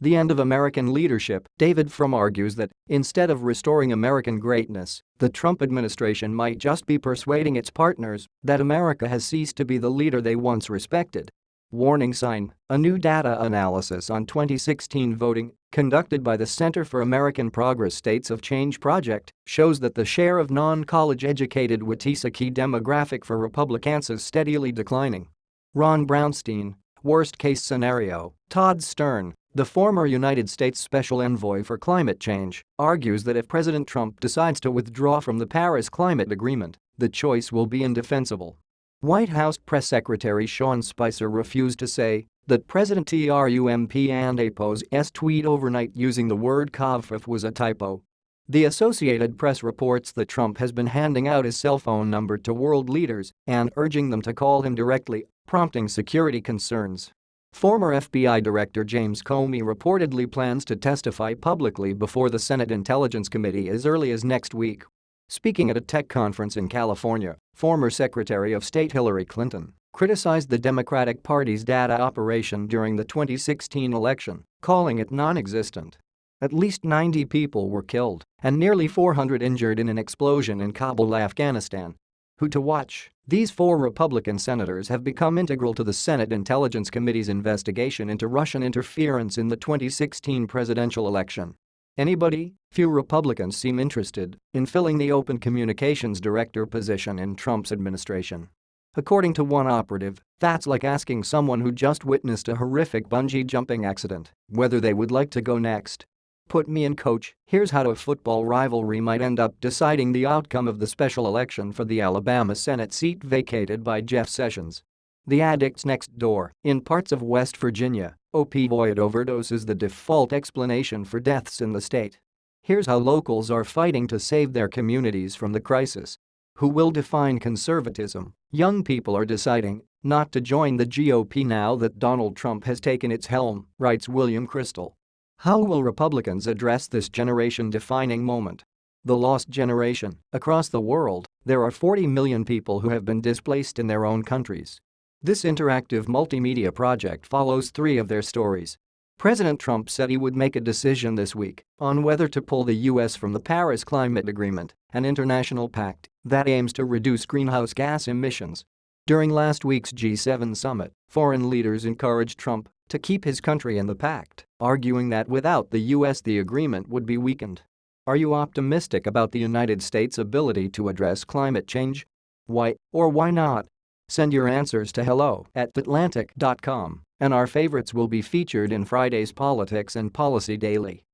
The end of American leadership. David Frum argues that, instead of restoring American greatness, the Trump administration might just be persuading its partners that America has ceased to be the leader they once respected. Warning sign: a new data analysis on 2016 voting, conducted by the Center for American Progress States of Change project, shows that the share of non-college educated whites, a key demographic for Republicans, is steadily declining. Ron Brownstein, worst case scenario. Todd Stern, the former United States Special Envoy for Climate Change, argues that if President Trump decides to withdraw from the Paris Climate Agreement, the choice will be indefensible. White House Press Secretary Sean Spicer refused to say that President Trump and APO's tweet overnight using the word Covfefe was a typo. The Associated Press reports that Trump has been handing out his cell phone number to world leaders and urging them to call him directly, prompting security concerns. Former FBI Director James Comey reportedly plans to testify publicly before the Senate Intelligence Committee as early as next week. Speaking at a tech conference in California, former Secretary of State Hillary Clinton criticized the Democratic Party's data operation during the 2016 election, calling it non-existent. At least 90 people were killed and nearly 400 injured in an explosion in Kabul, Afghanistan. Who to watch? These four Republican senators have become integral to the Senate Intelligence Committee's investigation into Russian interference in the 2016 presidential election. Anybody? Few Republicans seem interested in filling the open communications director position in Trump's administration. According to one operative, that's like asking someone who just witnessed a horrific bungee jumping accident whether they would like to go next. Put me in, coach. Here's how a football rivalry might end up deciding the outcome of the special election for the Alabama Senate seat vacated by Jeff Sessions. The addicts next door. In parts of West Virginia, opioid overdose is the default explanation for deaths in the state. Here's how locals are fighting to save their communities from the crisis. Who will define conservatism? Young people are deciding not to join the GOP now that Donald Trump has taken its helm, writes William Crystal. How will Republicans address this generation-defining moment? The lost generation. Across the world, there are 40 million people who have been displaced in their own countries. This interactive multimedia project follows three of their stories. President Trump said he would make a decision this week on whether to pull the U.S. from the Paris Climate Agreement, an international pact that aims to reduce greenhouse gas emissions. During last week's G7 summit, foreign leaders encouraged Trump to keep his country in the pact, arguing that without the U.S. the agreement would be weakened. Are you optimistic about the United States' ability to address climate change? Why or why not? Send your answers to hello@theatlantic.com, and our favorites will be featured in Friday's Politics and Policy Daily.